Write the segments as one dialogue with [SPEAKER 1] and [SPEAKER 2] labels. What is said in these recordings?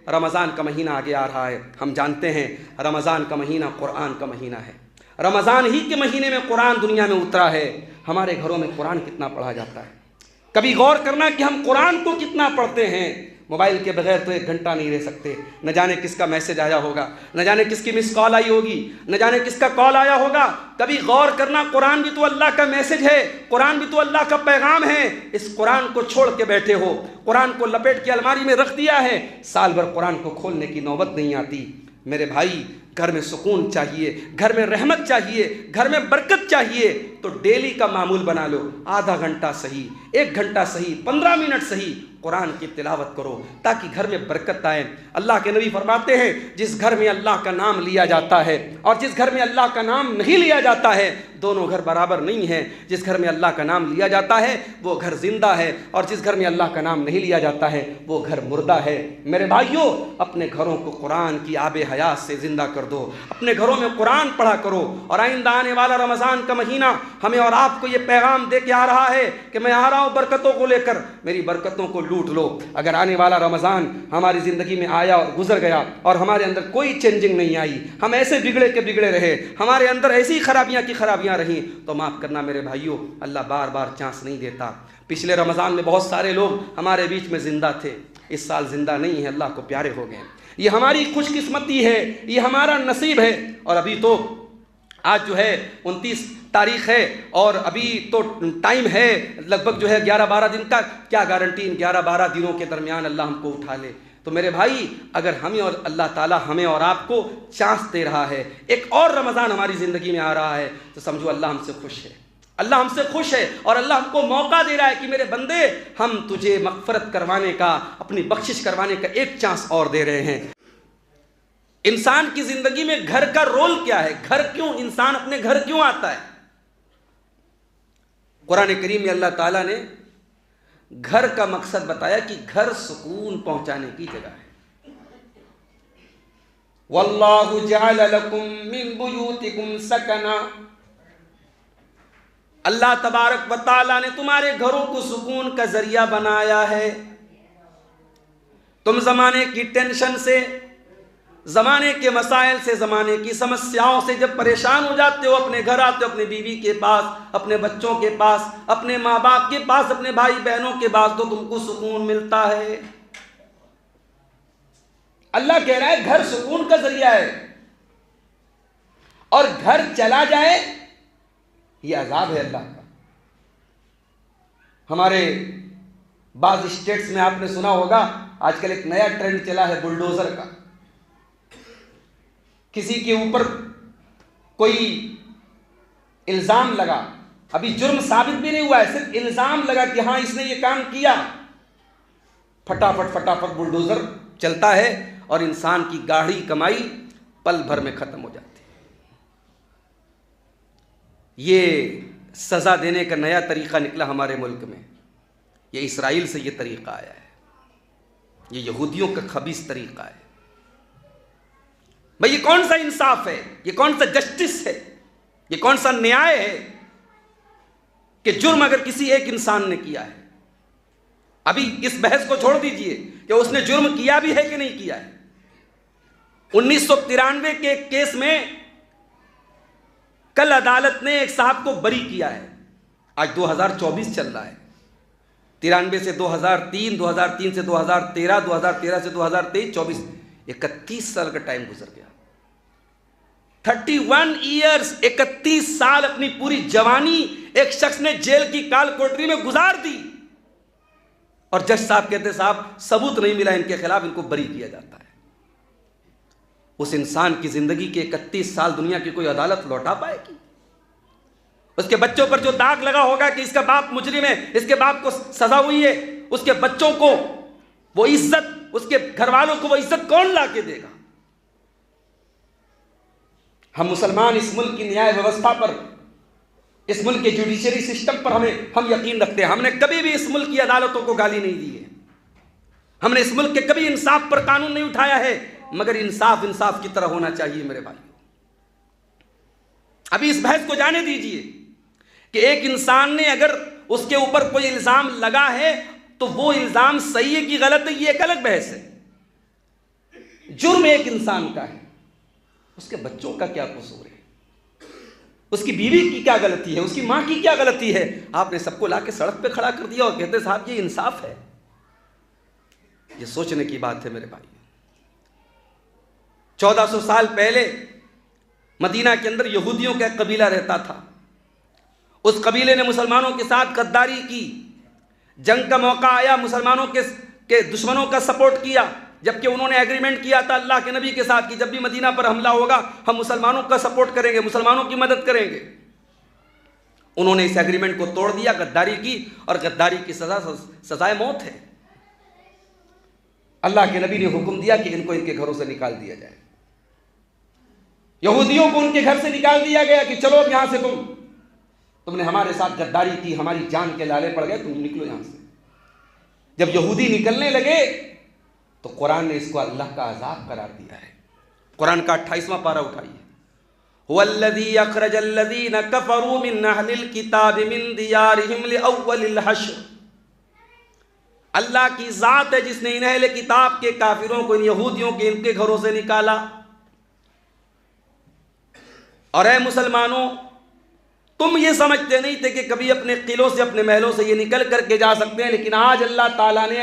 [SPEAKER 1] رمضان کا مہینہ آگے آ رہا ہے. ہم جانتے ہیں رمضان کا مہینہ قرآن کا مہینہ ہے. رمضان ہی کے مہینے میں قرآن دنیا میں اترا ہے. ہمارے گھروں میں قرآن کتنا پڑھا جاتا ہے؟ کبھی غور کرنا کہ ہم قرآن کو کتنا پڑھتے ہیں. موبائل کے بغیر تو 1 گھنٹہ نہیں رہ سکتے. نہ جانے کس کا میسج آیا ہوگا, نہ جانے کس کی مس کال آئی ہوگی, نہ جانے کس کا کال آیا ہوگا. کبھی غور کرنا, قرآن بھی تو اللہ کا میسج ہے, قرآن بھی تو اللہ کا پیغام ہے. اس قرآن کو چھوڑ کے بیٹھے ہو, قرآن کو لپیٹ کے الماری میں رکھ دیا ہے, سال بھر قرآن کو کھولنے کی نوبت نہیں آتی. میرے بھائی, گھر میں سکون چاہیے, گھر میں رحمت چاہیے, گھر میں برکت چاہیے, تو ڈیلی کا معمول بنا لو. آدھا گھنٹہ صحیح, 1 گھنٹہ صحیح, 15 منٹ صحیح قرآن کی تلاوت کرو تاکہ گھر میں برکت آئے. اللہ کے نبی فرماتے ہیں جس گھر میں اللہ کا نام لیا جاتا ہے اور جس گھر میں اللہ کا نام نہیں لیا جاتا ہے, دونوں گھر برابر نہیں ہیں. جس گھر میں اللہ کا نام لیا جاتا ہے وہ گھر زندہ ہے, اور جس گھر میں اللہ کا نام نہیں لیا جاتا ہے وہ گھر مردہ ہے. میرے بھائیوں, اپنے گھروں کو قرآن کی آب حیات سے زندہ کر دو, اپنے گھروں میں قرآن پڑھا کرو. اور آئندہ آنے والا رمضان کا مہینہ ہمیں اور آپ کو یہ پیغام دے کے آ رہا ہے کہ میں آ رہا ہوں برکتوں کو لے کر, میری برکتوں کو لوٹ لو. اگر آنے والا رمضان ہماری زندگی میں آیا اور گزر گیا اور ہمارے اندر کوئی چینجنگ نہیں آئی, ہم ایسے بگڑے کے بگڑے رہے, ہمارے اندر ایسی خرابیاں کی خرابیاں رہیں, تو معاف کرنا میرے بھائیوں, اللہ بار بار چانس نہیں دیتا. پچھلے رمضان میں بہت سارے لوگ ہمارے بیچ میں زندہ تھے, اس سال زندہ نہیں ہے, اللہ کو پیارے ہو گئے. یہ ہماری خوش قسمتی ہے, یہ ہمارا نصیب ہے. اور ابھی تو آج جو ہے 29 تاریخ ہے اور ابھی تو ٹائم ہے لگ بھگ جو ہے 11-12 دن کا. کیا گارنٹی ان 11-12 دنوں کے درمیان اللہ ہم کو اٹھا لے. تو میرے بھائی, اگر ہمیں اور اللہ تعالیٰ ہمیں اور آپ کو چانس دے رہا ہے, ایک اور رمضان ہماری زندگی میں آ رہا ہے, تو سمجھو اللہ ہم سے خوش ہے, اللہ ہم سے خوش ہے, اور اللہ ہم کو موقع دے رہا ہے کہ میرے بندے, ہم تجھے مغفرت کروانے کا, اپنی بخشش کروانے کا ایک چانس اور دے رہے ہیں. انسان کی زندگی میں گھر کا رول کیا ہے؟ گھر کیوں, انسان اپنے گھر کیوں آتا ہے؟ قرآن کریم میں اللہ تعالیٰ نے گھر کا مقصد بتایا کہ گھر سکون پہنچانے کی جگہ ہے. وَاللَّهُ جَعَلَ لَكُم مِّن بُيُوتِكُمْ سَكَنًا, اللہ تبارک و تعالیٰ نے تمہارے گھروں کو سکون کا ذریعہ بنایا ہے. تم زمانے کی ٹینشن سے, زمانے کے مسائل سے, زمانے کی سمسیاؤں سے جب پریشان ہو جاتے ہو, اپنے گھر آتے ہو, اپنی بیوی کے پاس, اپنے بچوں کے پاس, اپنے ماں باپ کے پاس, اپنے بھائی بہنوں کے پاس, تو تم کو سکون ملتا ہے. اللہ کہہ رہا ہے گھر سکون کا ذریعہ ہے, اور گھر چلا جائے یہ عذاب ہے اللہ کا. ہمارے بعض اسٹیٹس میں آپ نے سنا ہوگا آج کل ایک نیا ٹرینڈ چلا ہے بلڈوزر کا. کسی کے اوپر کوئی الزام لگا, ابھی جرم ثابت بھی نہیں ہوا ہے, صرف الزام لگا کہ ہاں اس نے یہ کام کیا, فٹافٹ بلڈوزر چلتا ہے اور انسان کی گاڑھی کمائی پل بھر میں ختم ہو جاتی ہے. یہ سزا دینے کا نیا طریقہ نکلا ہمارے ملک میں. یہ اسرائیل سے یہ طریقہ آیا ہے, یہ یہودیوں کا خبیث طریقہ ہے. بھئی یہ کون سا انصاف ہے, یہ کون سا جسٹس ہے, یہ کون سا نیائے ہے کہ جرم اگر کسی ایک انسان نے کیا ہے, ابھی اس بحث کو چھوڑ دیجئے کہ اس نے جرم کیا بھی ہے کہ نہیں کیا ہے. 1993 کے ایک کیس میں کل عدالت نے ایک صاحب کو بری کیا ہے. آج 2024 چل رہا ہے, 93 سے 2003, 2003 سے 2013, 2013 سے 2023, 24, 31 سال کا ٹائم گزر گیا. 31 ایئرز, 31 سال اپنی پوری جوانی ایک شخص نے جیل کی کال کوٹری میں گزار دی, اور جج صاحب کہتے صاحب ثبوت نہیں ملا ان کے خلاف, ان کو بری کیا جاتا ہے. اس انسان کی زندگی کے 31 سال دنیا کی کوئی عدالت لوٹا پائے گی؟ اس کے بچوں پر جو داغ لگا ہوگا کہ اس کا باپ مجرم ہے, اس کے باپ کو سزا ہوئی ہے, اس کے بچوں کو وہ عزت, اس کے گھر والوں کو وہ عزت کون لا کے دے گا؟ ہم مسلمان اس ملک کی نیائے ویوستھا پر, اس ملک کے جوڈیشری سسٹم پر ہم یقین رکھتے ہیں. ہم نے کبھی بھی اس ملک کی عدالتوں کو گالی نہیں دی ہے, ہم نے اس ملک کے کبھی انصاف پر قانون نہیں اٹھایا ہے, مگر انصاف کی طرح ہونا چاہیے میرے بھائی. ابھی اس بحث کو جانے دیجئے کہ ایک انسان نے اگر اس کے اوپر کوئی الزام لگا ہے تو وہ الزام صحیح ہے کہ غلط ہے, یہ ایک الگ بحث ہے. جرم ایک انسان کا ہے، اس کے بچوں کا کیا قصور ہے؟ اس کی بیوی کی کیا غلطی ہے؟ اس کی ماں کی کیا غلطی ہے؟ آپ نے سب کو لا کے سڑک پہ کھڑا کر دیا اور کہتے صاحب یہ انصاف ہے؟ یہ سوچنے کی بات ہے میرے بھائی۔ 1400 سال پہلے مدینہ کے اندر یہودیوں کا ایک قبیلہ رہتا تھا۔ اس قبیلے نے مسلمانوں کے ساتھ غداری کی، جنگ کا موقع آیا مسلمانوں کے دشمنوں کا سپورٹ کیا، جبکہ انہوں نے ایگریمنٹ کیا تھا اللہ کے نبی کے ساتھ کہ جب بھی مدینہ پر حملہ ہوگا ہم مسلمانوں کا سپورٹ کریں گے، مسلمانوں کی مدد کریں گے۔ انہوں نے اس ایگریمنٹ کو توڑ دیا، غداری کی، اور غداری کی سزائے موت ہے۔ اللہ کے نبی نے حکم دیا کہ ان کو ان کے گھروں سے نکال دیا جائے۔ یہودیوں کو ان کے گھر سے نکال دیا گیا کہ چلو اب یہاں سے تم نے ہمارے ساتھ غداری کی، ہماری جان کے لالے پڑ گئے، تم نکلو یہاں سے۔ جب یہودی نکلنے لگے تو قرآن نے اس کو اللہ کا عذاب قرار دیا ہے۔ قرآن کا 28واں پارہ اٹھائیے۔ هو الذي اخرج الذين كفروا من اهل الكتاب من ديارهم لاول الحشر۔ اللہ کی ذات ہے جس نے ان اہل کتاب کے کافروں کو، ان یہودیوں کے، ان کے گھروں سے نکالا۔ اور اے مسلمانوں، تم یہ سمجھتے نہیں تھے کہ کبھی اپنے قلعوں سے، اپنے محلوں سے یہ نکل کر کے جا سکتے ہیں، لیکن آج اللہ تعالیٰ نے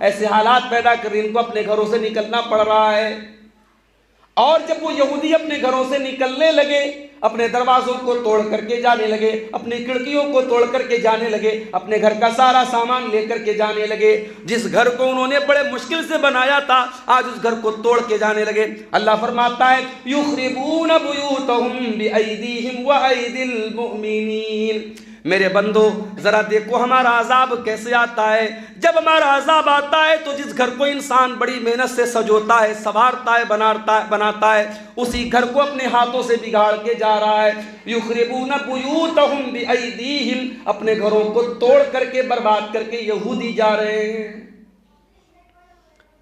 [SPEAKER 1] ایسے حالات پیدا کر ان کو اپنے گھروں سے نکلنا پڑ رہا ہے۔ اور جب وہ یہودی اپنے گھروں سے نکلنے لگے، اپنے دروازوں کو توڑ کر کے جانے لگے، اپنی کھڑکیوں کو توڑ کر کے جانے لگے، اپنے گھر کا سارا سامان لے کر کے جانے لگے، جس گھر کو انہوں نے بڑے مشکل سے بنایا تھا آج اس گھر کو توڑ کے جانے لگے۔ اللہ فرماتا ہے یخربون بیوتہم بایدیہم وایدی المؤمنین۔ میرے بندو ذرا دیکھو ہمارا عذاب کیسے آتا ہے۔ جب ہمارا عذاب آتا ہے تو جس گھر کو انسان بڑی محنت سے سجوتا ہے، سنوارتا ہے، بناتا ہے، اسی گھر کو اپنے ہاتھوں سے بگاڑ کے جا رہا ہے۔ یخربون بیوتہم بایدیہم، اپنے گھروں کو توڑ کر کے، برباد کر کے یہودی جا رہے ہیں۔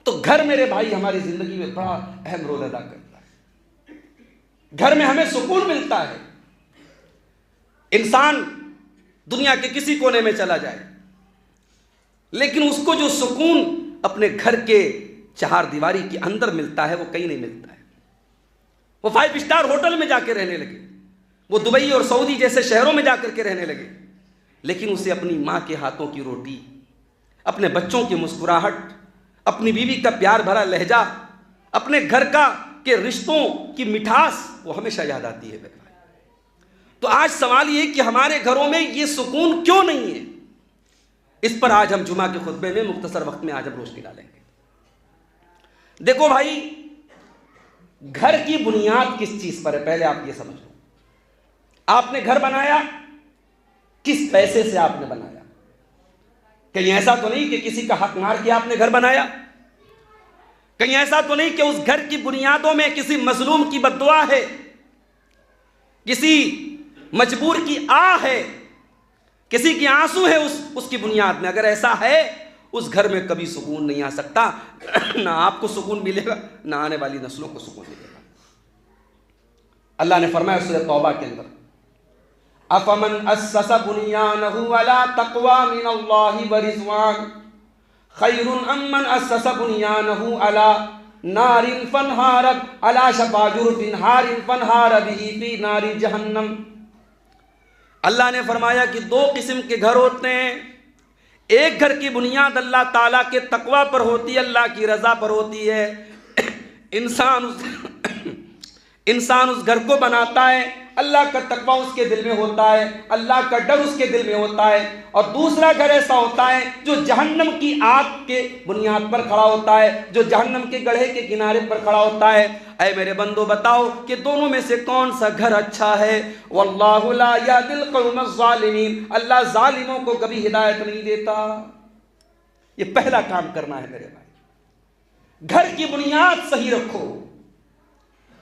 [SPEAKER 1] تو گھر میرے بھائی ہماری زندگی میں بڑا اہم رول ادا کرتا ہے۔ گھر میں ہمیں سکون ملتا ہے۔ انسان دنیا کے کسی کونے میں چلا جائے، لیکن اس کو جو سکون اپنے گھر کے چہار دیواری کے اندر ملتا ہے وہ کہیں نہیں ملتا ہے۔ وہ 5 اسٹار ہوٹل میں جا کے رہنے لگے، وہ دبئی اور سعودی جیسے شہروں میں جا کر کے رہنے لگے، لیکن اسے اپنی ماں کے ہاتھوں کی روٹی، اپنے بچوں کی مسکراہٹ، اپنی بیوی کا پیار بھرا لہجہ، اپنے گھر کے رشتوں کی مٹھاس وہ ہمیشہ یاد آتی ہے۔ تو آج سوال یہ کہ ہمارے گھروں میں یہ سکون کیوں نہیں ہے؟ اس پر آج ہم جمعہ کے خطبے میں مختصر وقت میں آج ہم روشنی ڈالیں گے۔ دیکھو بھائی، گھر کی بنیاد کس چیز پر ہے پہلے آپ یہ سمجھو۔ آپ نے گھر بنایا کس پیسے سے آپ نے بنایا؟ کہیں ایسا تو نہیں کہ کسی کا حق مار کے آپ نے گھر بنایا؟ کہیں ایسا تو نہیں کہ اس گھر کی بنیادوں میں کسی مظلوم کی بد دعا ہے، کسی مجبور کی آہ ہے، کسی کی آنسو ہے اس کی بنیاد میں؟ اگر ایسا ہے اس گھر میں کبھی سکون نہیں آ سکتا، نہ آپ کو سکون ملے گا نہ آنے والی نسلوں کو سکون ملے گا۔ اللہ نے فرمایا سورہ توبہ کے اندر، افمن اسس بنیانہ علی تقوی من اللہ ورضوان خیر ام من اسس بنیانہ علی نار فانہارت علی شفا جرف نہار فانہار بہ فی نار جہنم۔ اللہ نے فرمایا کہ 2 قسم کے گھر ہوتے ہیں۔ ایک گھر کی بنیاد اللہ تعالیٰ کے تقوی پر ہوتی ہے، اللہ کی رضا پر ہوتی ہے۔ انسان اس گھر کو بناتا ہے، اللہ کا تقوی اس کے دل میں ہوتا ہے، اللہ کا ڈر اس کے دل میں ہوتا ہے۔ اور دوسرا گھر ایسا ہوتا ہے جو جہنم کی آگ کے بنیاد پر کھڑا ہوتا ہے، جو جہنم کے گڑھے کے کنارے پر کھڑا ہوتا ہے۔ اے میرے بندو بتاؤ کہ دونوں میں سے کون سا گھر اچھا ہے؟ واللہ لا یہدی القوم الظالمین، اللہ ظالموں کو کبھی ہدایت نہیں دیتا۔ یہ پہلا کام کرنا ہے میرے بھائی، گھر کی بنیاد صحیح رکھو۔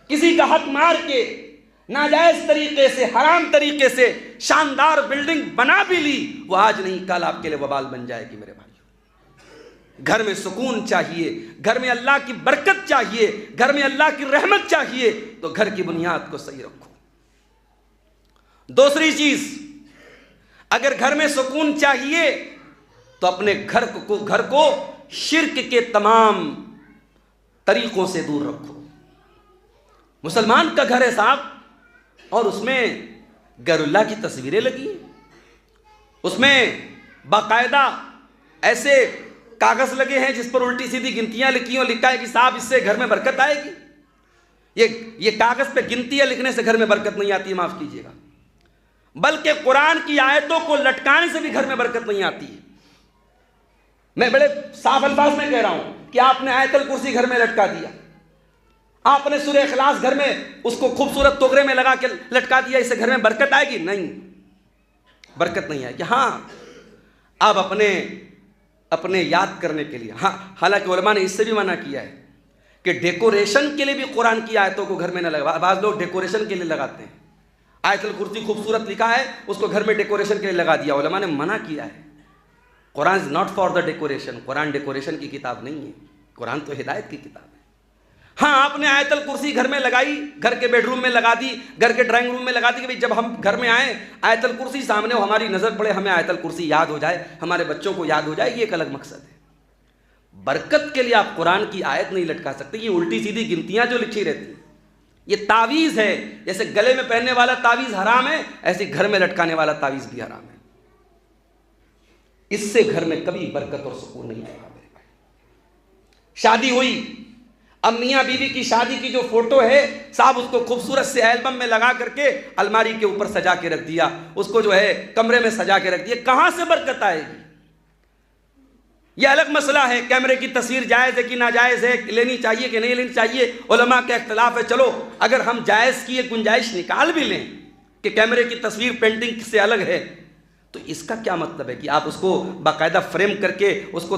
[SPEAKER 1] کسی کا حق مار کے، ناجائز طریقے سے، حرام طریقے سے شاندار بلڈنگ بنا بھی لی، وہ آج نہیں کل آپ کے لیے وبال بن جائے گی میرے بھائی۔ گھر میں سکون چاہیے، گھر میں اللہ کی برکت چاہیے، گھر میں اللہ کی رحمت چاہیے، تو گھر کی بنیاد کو صحیح رکھو۔ دوسری چیز، اگر گھر میں سکون چاہیے تو اپنے گھر کو شرک کے تمام طریقوں سے دور رکھو۔ مسلمان کا گھر ہے صاحب، اور اس میں غیر اللہ کی تصویریں لگی ہیں، اس میں باقاعدہ ایسے کاغذ لگے ہیں جس پر الٹی سیدھی گنتیاں لکھی اور لکھا ہے کہ صاحب اس سے گھر میں برکت آئے گی۔ یہ کاغذ پہ گنتیاں لکھنے سے گھر میں برکت نہیں آتی ہے، معاف کیجیے گا، بلکہ قرآن کی آیتوں کو لٹکانے سے بھی گھر میں برکت نہیں آتی ہے۔ میں بڑے صاف الفاظ میں کہہ رہا ہوں کہ آپ نے آیت الکرسی گھر میں لٹکا دیا، آپ نے سورہ اخلاص گھر میں اس کو خوبصورت توغرے میں لگا کے لٹکا دیا، اس سے گھر میں برکت آئے گی؟ نہیں، برکت نہیں آئے گی۔ ہاں آپ اپنے یاد کرنے کے لیے، ہاں حالانکہ علماء نے اس سے بھی منع کیا ہے کہ ڈیکوریشن کے لیے بھی قرآن کی آیتوں کو گھر میں نہ لگا۔ بعض لوگ ڈیکوریشن کے لیے لگاتے ہیں، آیت الکرسی خوبصورت لکھا ہے اس کو گھر میں ڈیکوریشن کے لیے لگا دیا۔ علماء نے منع کیا ہے، Quran is not for the decoration, Quran decoration کی کتاب نہیں ہے، قرآن تو ہدایت کی کتاب ہے۔ ہاں آپ نے آیت الکرسی گھر میں لگائی، گھر کے بیڈ روم میں لگا دی، گھر کے ڈرائنگ روم میں لگا دی کہ بھئی جب ہم گھر میں آئیں آیت الکرسی سامنے ہو، ہماری نظر پڑے، ہمیں آیت الکرسی یاد ہو جائے، ہمارے بچوں کو یاد ہو جائے، یہ ایک الگ مقصد ہے۔ برکت کے لیے آپ قرآن کی آیت نہیں لٹکا سکتے، یہ الٹی سیدھی گنتیاں جو لکھی رہتی ہیں، یہ تعویذ ہے۔ جیسے گلے میں پہننے والا تعویذ حرام ہے، ایسے گھر میں لٹکانے والا تعویذ بھی حرام ہے۔ اس سے گھر میں کبھی برکت اور سکون نہیں آئے گا میرے بھائی۔ شادی ہوئی، اب میاں بیوی کی شادی کی جو فوٹو ہے صاحب اس کو خوبصورت سے البم میں لگا کر کے الماری کے اوپر سجا کے رکھ دیا، اس کو جو ہے کمرے میں سجا کے رکھ دیا، کہاں سے برکت آئے گی؟ یہ الگ مسئلہ ہے، کیمرے کی تصویر جائز ہے کہ ناجائز ہے، لینی چاہیے کہ نہیں لینی چاہیے، علماء کا اختلاف ہے۔ چلو اگر ہم جائز کی ایک گنجائش نکال بھی لیں کہ کیمرے کی تصویر پینٹنگ سے الگ ہے، تو اس کا کیا مطلب ہے کہ آپ اس کو باقاعدہ فریم کر کے اس کو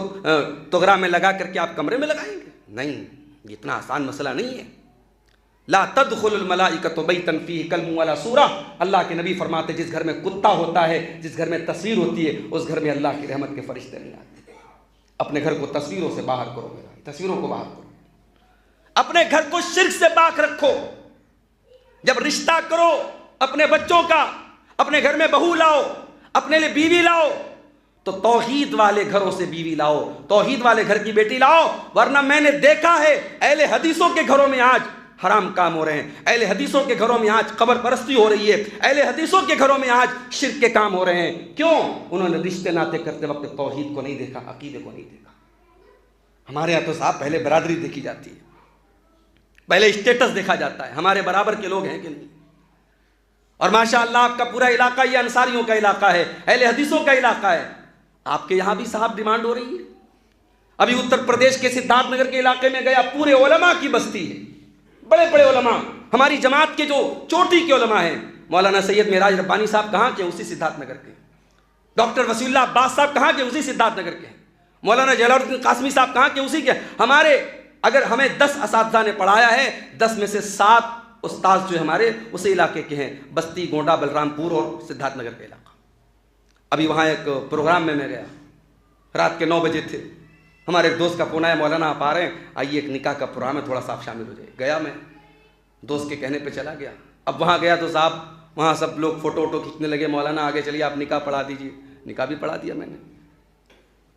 [SPEAKER 1] توغرا میں لگا کر کے آپ کمرے میں لگائیں گے؟ نہیں، یہ اتنا آسان مسئلہ نہیں ہے۔ لا تدخل الملائکۃ بیتا فیہ کلب ولا سورۃ، اللہ کے نبی فرماتے جس گھر میں کتا ہوتا ہے، جس گھر میں تصویر ہوتی ہے، اس گھر میں اللہ کی رحمت کے فرشتے نہیں آتے۔ اپنے گھر کو تصویروں سے باہر کرو میرا، تصویروں کو باہر کرو، اپنے گھر کو شرک سے پاک رکھو۔ جب رشتہ کرو اپنے بچوں کا، اپنے گھر میں بہو لاؤ، اپنے لیے بیوی لاؤ، تو توحید والے گھروں سے بیوی لاؤ، توحید والے گھر کی بیٹی لاؤ، ورنہ میں نے دیکھا ہے اہل حدیثوں کے گھروں میں آج حرام کام ہو رہے ہیں، اہل حدیثوں کے گھروں میں آج قبر پرستی ہو رہی ہے، اہل حدیثوں کے گھروں میں آج شرک کے کام ہو رہے ہیں۔ کیوں؟ انہوں نے رشتے ناطے کرتے وقت توحید کو نہیں دیکھا، عقیدے کو نہیں دیکھا۔ ہمارے یہاں تو صاحب پہلے برادری دیکھی جاتی ہے، پہلے اسٹیٹس دیکھا جاتا ہے، ہمارے برابر کے لوگ ہیں کہ نہیں۔ اور ماشاءاللہ آپ کا پورا علاقہ یہ انصاریوں کا علاقہ ہے، اہل حدیثوں کا علاقہ ہے، آپ کے یہاں بھی صاحب ڈیمانڈ ہو رہی ہے۔ ابھی اتر پردیش کے سدھارتھ نگر کے علاقے میں گیا، پورے علماء کی بستی ہے، بڑے بڑے علماء، ہماری جماعت کے جو چوٹی کے علماء ہیں، مولانا سید معراج ربانی صاحب کہاں کے؟ اسی سدھارتھ نگر کے۔ ڈاکٹر وسیع اللہ عباس صاحب کہاں کے؟ اسی سدھارتھ نگر کے۔ مولانا جلال الدین قاسمی صاحب کہاں کے؟ اسی کے۔ ہمارے اگر ہمیں 10 اساتذہ نے پڑھایا ہے، 10 میں سے 7 استاذ جو ہمارے اسی علاقے کے ہیں، بستی، گونڈا، بلرام پور اور سدھارتھ نگر کا علاقہ۔ ابھی وہاں ایک پروگرام میں گیا، رات کے 9 بجے تھے، ہمارے ایک دوست کا فون آیا، مولانا آپ آ رہے ہیں، آئیے ایک نکاح کا پروگرام ہے، تھوڑا سا آپ شامل ہو جائے۔ گیا، میں دوست کے کہنے پہ چلا گیا۔ اب وہاں گیا تو صاحب وہاں سب لوگ فوٹو ووٹو کھینچنے لگے، مولانا آگے چلیے آپ نکاح پڑھا دیجیے۔ نکاح بھی پڑھا دیا میں نے۔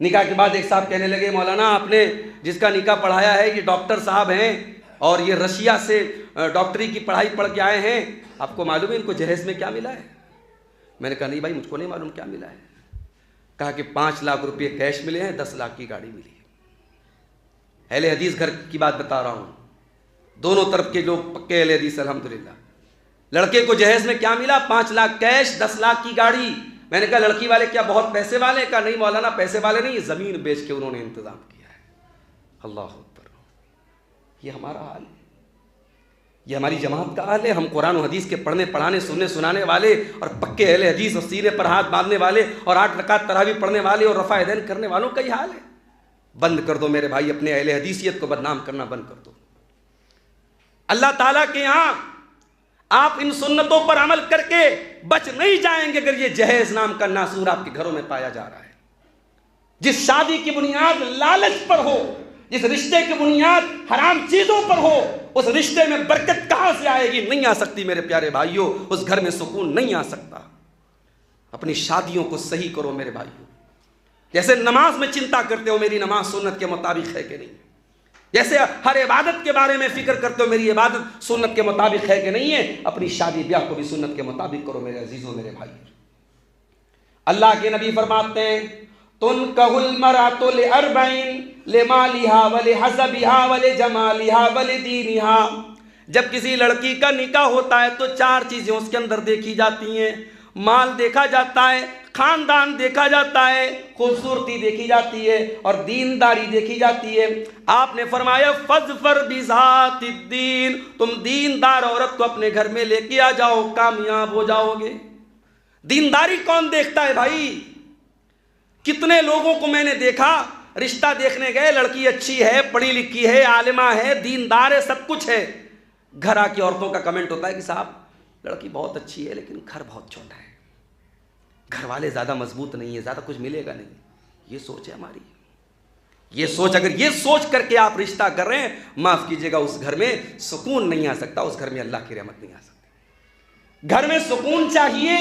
[SPEAKER 1] نکاح کے بعد ایک صاحب کہنے لگے، مولانا آپ نے جس کا نکاح پڑھایا ہے یہ ڈاکٹر صاحب ہیں اور یہ رشیا سے ڈاکٹری کی پڑھائی پڑھ کے آئے ہیں، آپ کو معلوم ہے ان کو جہیز میں کیا ملا ہے؟ میں نے کہا نہیں بھائی مجھ کو نہیں معلوم کیا ملا ہے۔ کہا کہ 5 لاکھ روپے کیش ملے ہیں، 10 لاکھ کی گاڑی ملی ہے۔ اہل حدیث گھر کی بات بتا رہا ہوں، دونوں طرف کے لوگ پکے اہل حدیث الحمدللہ۔ لڑکے کو جہیز میں کیا ملا؟ 5 لاکھ کیش، 10 لاکھ کی گاڑی۔ میں نے کہا لڑکی والے کیا بہت پیسے والے؟ کہا نہیں مولانا پیسے والے نہیں، زمین بیچ کے انہوں نے انتظام کیا ہے۔ اللہ اکبر، یہ ہمارا حال ہے، یہ ہماری جماعت کا حال ہے۔ ہم قرآن و حدیث کے پڑھنے پڑھانے سننے سنانے والے اور پکے اہل حدیث اور سینے پر ہاتھ باندھنے والے اور 8 رکعت تراویح پڑھنے والے اور رفع یدین کرنے والوں کا ہی حال ہے۔ بند کر دو میرے بھائی، اپنے اہل حدیثیت کو بدنام کرنا بند کر دو۔ اللہ تعالیٰ کے یہاں آپ ان سنتوں پر عمل کر کے بچ نہیں جائیں گے اگر یہ جہیز نام کا ناسور آپ کے گھروں میں پایا جا رہا ہے۔ جس شادی کی بنیاد لالچ پر ہو، جس رشتے کی بنیاد حرام چیزوں پر ہو، اس رشتے میں برکت کہاں سے آئے گی؟ نہیں آ سکتی میرے پیارے بھائیوں، اس گھر میں سکون نہیں آ سکتا۔ اپنی شادیوں کو صحیح کرو میرے بھائیوں، جیسے نماز میں چنتا کرتے ہو میری نماز سنت کے مطابق ہے کہ نہیں، جیسے ہر عبادت کے بارے میں فکر کرتے ہو میری عبادت سنت کے مطابق ہے کہ نہیں ہے، اپنی شادی بیاہ کو بھی سنت کے مطابق کرو میرے عزیزوں، میرے بھائی۔ اللہ کے نبی فرماتے ہیں تنکح المرأۃ لأربع لمالها ولحسبها ولجمالها ولدینها، جب کسی لڑکی کا نکاح ہوتا ہے تو 4 چیزیں اس کے اندر دیکھی جاتی ہیں، مال دیکھا جاتا ہے، خاندان دیکھا جاتا ہے، خوبصورتی دیکھی جاتی ہے، اور دینداری دیکھی جاتی ہے۔ آپ نے فرمایا فَاظْفَرْ بِذَاتِ الدِّینِ، تم دیندار عورت کو اپنے گھر میں لے کے آ جاؤ، کامیاب ہو جاؤ گے۔ دینداری کون دیکھتا ہے بھائی؟ کتنے لوگوں کو میں نے دیکھا، رشتہ دیکھنے گئے، لڑکی اچھی ہے، پڑھی لکھی ہے، عالمہ ہے، دیندار ہے، سب کچھ ہے، گھر آ کے عورتوں کا کمنٹ ہوتا ہے کہ صاحب لڑکی بہت اچھی ہے لیکن گھر بہت چھوٹا ہے، گھر والے زیادہ مضبوط نہیں ہے، زیادہ کچھ ملے گا نہیں۔ یہ سوچ ہے ہماری، یہ سوچ، اگر یہ سوچ کر کے آپ رشتہ کر رہے ہیں، معاف کیجیے گا، اس گھر میں سکون نہیں آ سکتا، اس گھر میں اللہ کی رحمت نہیں آ سکتی۔ گھر میں سکون چاہیے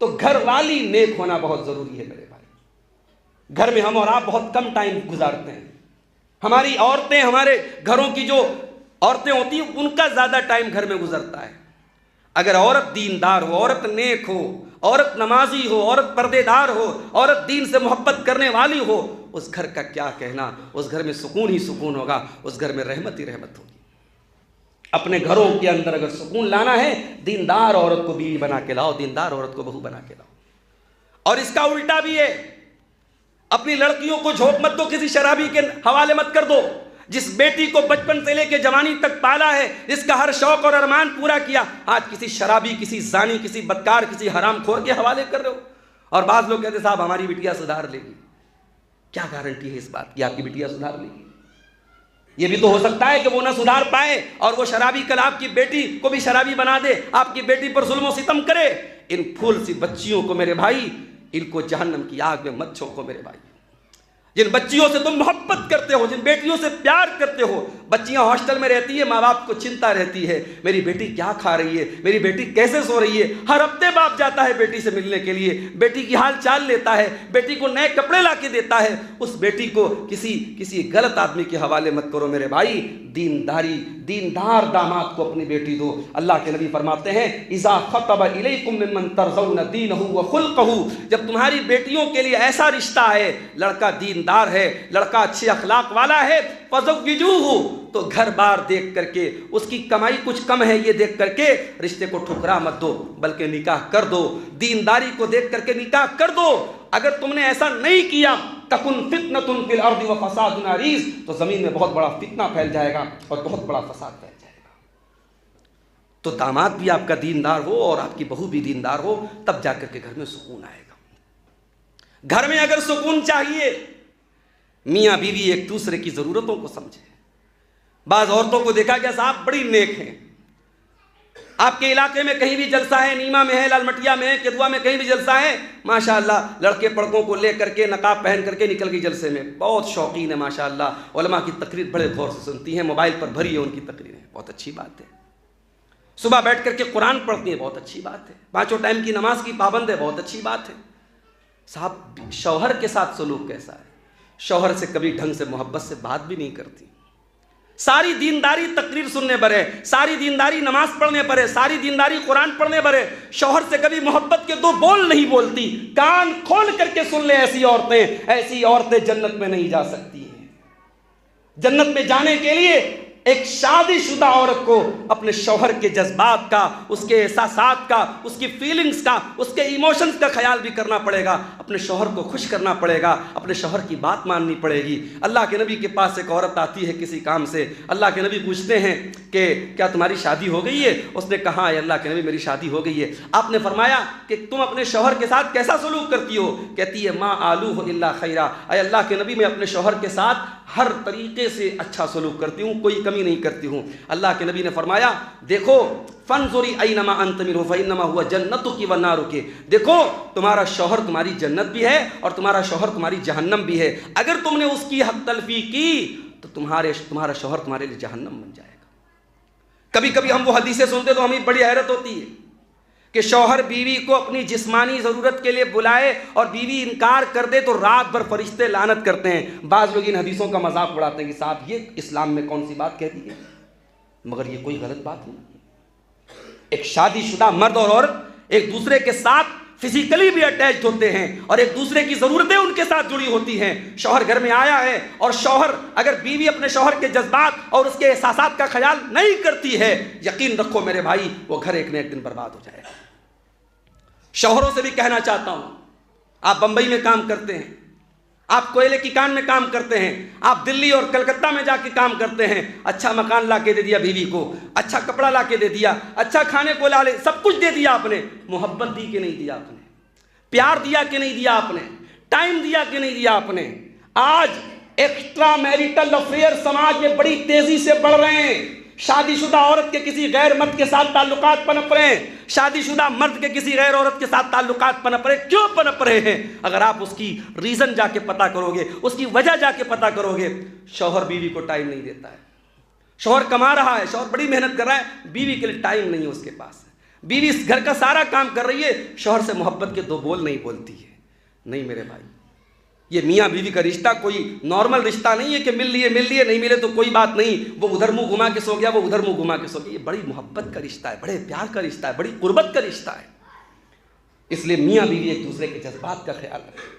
[SPEAKER 1] تو گھر والی نیک ہونا بہت ضروری ہے میرے بھائی۔ گھر میں ہم اور آپ بہت کم ٹائم گزارتے ہیں، ہماری عورتیں، ہمارے گھروں کی جو عورتیں ہوتی ہیں ان کا زیادہ ٹائم گھر میں گزرتا ہے۔ اگر عورت دیندار ہو، عورت نیک ہو، عورت نمازی ہو، عورت پردے دار ہو، عورت دین سے محبت کرنے والی ہو، اس گھر کا کیا کہنا، اس گھر میں سکون ہی سکون ہوگا، اس گھر میں رحمت ہی رحمت ہوگی۔ اپنے گھروں کے اندر اگر سکون لانا ہے، دیندار عورت کو بیوی بنا کے لاؤ، دیندار عورت کو بہو بنا کے لاؤ۔ اور اس کا الٹا بھی ہے، اپنی لڑکیوں کو جھونک مت دو، کسی شرابی کے حوالے مت کر دو۔ جس بیٹی کو بچپن سے لے کے جوانی تک پالا ہے، جس کا ہر شوق اور ارمان پورا کیا، آج کسی شرابی، کسی زانی، کسی بدکار، کسی حرام خور کے حوالے کر رہے ہو۔ اور بعض لوگ کہتے ہیں صاحب ہماری بٹیا سدھار لے گی۔ کیا گارنٹی ہے اس بات کی آپ کی بٹیا سدھار لے گی؟ یہ بھی تو ہو سکتا ہے کہ وہ نہ سدھار پائے اور وہ شرابی کل آپ کی بیٹی کو بھی شرابی بنا دے، آپ کی بیٹی پر ظلم و ستم کرے۔ ان پھول سی بچیوں کو میرے بھائی، ان کو جہنم کی آگ میں مت جھونکو میرے بھائی۔ جن بچیوں سے تم محبت کرتے ہو، جن بیٹیوں سے پیار کرتے ہو، بچیاں ہاسٹل میں رہتی ہیں، ماں باپ کو چنتا رہتی ہے میری بیٹی کیا کھا رہی ہے، میری بیٹی کیسے سو رہی ہے۔ ہر ہفتے باپ جاتا ہے بیٹی سے ملنے کے لیے، بیٹی کی حال چال لیتا ہے، بیٹی کو نئے کپڑے لا کے دیتا ہے۔ اس بیٹی کو کسی غلط آدمی کے حوالے مت کرو میرے بھائی۔ دیندار داماد کو اپنی بیٹی دو۔ اللہ کے نبی فرماتے ہیں اذا خطب الیکم ممن ترضون دینہ وخلقہ، جب تمہاری بیٹیوں کے لیے ایسا رشتہ ہے، لڑکا دیندار ہے، لڑکا اچھے اخلاق والا ہے، فزوجوہ، تو گھر بار دیکھ کر کے، اس کی کمائی کچھ کم ہے یہ دیکھ کر کے رشتے کو ٹھکرا مت دو، بلکہ نکاح کر دو۔ دینداری کو دیکھ کر کے نکاح کر دو۔ اگر تم نے ایسا نہیں کیا، تکن فتنۃ فی الارض وفساد عریض، تو زمین میں بہت بڑا فتنہ پھیل جائے گا اور بہت بڑا فساد پھیل جائے گا۔ تو داماد بھی آپ کا دیندار ہو اور آپ کی بہو بھی دیندار ہو، تب جا کر کے گھر میں سکون آئے گا۔ گھر میں اگر سکون چاہیے، میاں بیوی ایک دوسرے کی ضرورتوں کو سمجھے۔ بعض عورتوں کو دیکھا گیا صاحب بڑی نیک ہیں، آپ کے علاقے میں کہیں بھی جلسہ ہے، نیما میں ہے، لال مٹیا میں ہے، کدوا میں کہیں بھی جلسہ ہے، ماشاءاللہ لڑکے پڑکوں کو لے کر کے نقاب پہن کر کے نکل گئی جلسے میں، بہت شوقین ہے ماشاءاللہ، علماء کی تقریر بڑے غور سے سنتی ہیں، موبائل پر بھری ہے ان کی تقریریں، بہت اچھی بات ہے۔ صبح بیٹھ کر کے قرآن پڑھتی ہیں، بہت اچھی بات ہے۔ 5 ٹائم کی نماز کی پابند ہے، بہت اچھی بات ہے۔ صاحب شوہر کے ساتھ سلوک کیسا ہے؟ شوہر سے کبھی ڈھنگ سے محبت سے بات بھی نہیں کرتی، ساری دینداری تقریر سننے پر ہے، ساری دینداری نماز پڑھنے پر ہے، ساری دینداری قرآن پڑھنے پر ہے، شوہر سے کبھی محبت کے 2 بول نہیں بولتی۔ کان کھول کر کے سن لیں، ایسی عورتیں جنت میں نہیں جا سکتی ہیں۔ جنت میں جانے کے لیے ایک شادی شدہ عورت کو اپنے شوہر کے جذبات کا، اس کے احساسات کا، اس کی فیلنگز کا، اس کے ایموشنز کا خیال بھی کرنا پڑے گا، اپنے شوہر کو خوش کرنا پڑے گا، اپنے شوہر کی بات ماننی پڑے گی۔ اللہ کے نبی کے پاس ایک عورت آتی ہے کسی کام سے، اللہ کے نبی پوچھتے ہیں کہ کیا تمہاری شادی ہو گئی ہے؟ اس نے کہا ہے اللہ کے نبی میری شادی ہو گئی ہے۔ آپ نے فرمایا کہ تم اپنے شوہر کے ساتھ کیسا سلوک کرتی ہو؟ کہتی ہے ما آلوہ الا خیرا، اے اللہ کے نبی میں اپنے شوہر کے ساتھ ہر طریقے سے اچھا سلوک کرتی ہوں، کوئی کمی نہیں کرتی ہوں۔ اللہ کے نبی نے فرمایا دیکھو فانظری اینما انت منہ فانما هو جنتک ونارک، دیکھو تمہارا شوہر تمہاری جنت بھی ہے اور تمہارا شوہر تمہاری جہنم بھی ہے، اگر تم نے اس کی حق تلفی کی تو تمہارا شوہر تمہارے لیے جہنم بن جائے گا۔ کبھی کبھی ہم وہ حدیثیں سنتے تو ہمیں بڑی حیرت ہوتی ہے، کہ شوہر بیوی کو اپنی جسمانی ضرورت کے لیے بلائے اور بیوی انکار کر دے تو رات بھر فرشتے لعنت کرتے ہیں. بعض لوگ ان حدیثوں کا مذاق اڑاتے ہیں کہ صاحب یہ اسلام میں کون سی بات کہہ دی ہے، مگر یہ کوئی غلط بات نہیں. ایک شادی شدہ مرد اور عورت ایک دوسرے کے ساتھ فزیکلی بھی اٹیچڈ ہوتے ہیں اور ایک دوسرے کی ضرورتیں ان کے ساتھ جڑی ہوتی ہیں. شوہر گھر میں آیا ہے اور شوہر اگر بیوی اپنے شوہر کے جذبات اور اس کے احساسات کا خیال نہیں کرتی ہے، یقین رکھو میرے بھائی وہ گھر ایک نہ ایک دن برباد ہو جائے گا. شوہروں سے بھی کہنا چاہتا ہوں، آپ بمبئی میں کام کرتے ہیں، آپ کوئلے کی کان میں کام کرتے ہیں، آپ دلی اور کلکتہ میں جا کے کام کرتے ہیں، اچھا مکان لا کے دے دیا بیوی کو، اچھا کپڑا لا کے دے دیا، اچھا کھانے کو لا لے، سب کچھ دے دیا آپ نے، محبت دی کہ نہیں دیا آپ نے، پیار دیا کہ نہیں دیا آپ نے، ٹائم دیا کہ نہیں دیا آپ نے. آج ایکسٹرا میریٹل افیئر سماج میں بڑی تیزی سے بڑھ رہے ہیں. شادی شدہ عورت کے کسی غیر مرد کے ساتھ تعلقات پنپ رہے ہیں، شادی شدہ مرد کے کسی غیر عورت کے ساتھ تعلقات پنپ رہے ہیں. کیوں پنپ رہے ہیں؟ اگر آپ اس کی ریزن جا کے پتہ کرو گے، اس کی وجہ جا کے پتہ کرو گے، شوہر بیوی کو ٹائم نہیں دیتا ہے. شوہر کما رہا ہے، شوہر بڑی محنت کر رہا ہے، بیوی کے لیے ٹائم نہیں ہے اس کے پاس. بیوی اس گھر کا سارا کام کر رہی ہے، شوہر سے محبت کے دو بول نہیں بولتی ہے. نہیں میرے بھائی، یہ میاں بیوی کا رشتہ کوئی نارمل رشتہ نہیں ہے کہ مل لیے نہیں ملے تو کوئی بات نہیں، وہ ادھر منہ گھما کے سو گیا، وہ ادھر منہ گھما کے سو گیا. یہ بڑی محبت کا رشتہ ہے، بڑے پیار کا رشتہ ہے، بڑی قربت کا رشتہ ہے. اس لیے میاں بیوی ایک دوسرے کے جذبات کا خیال رکھیں.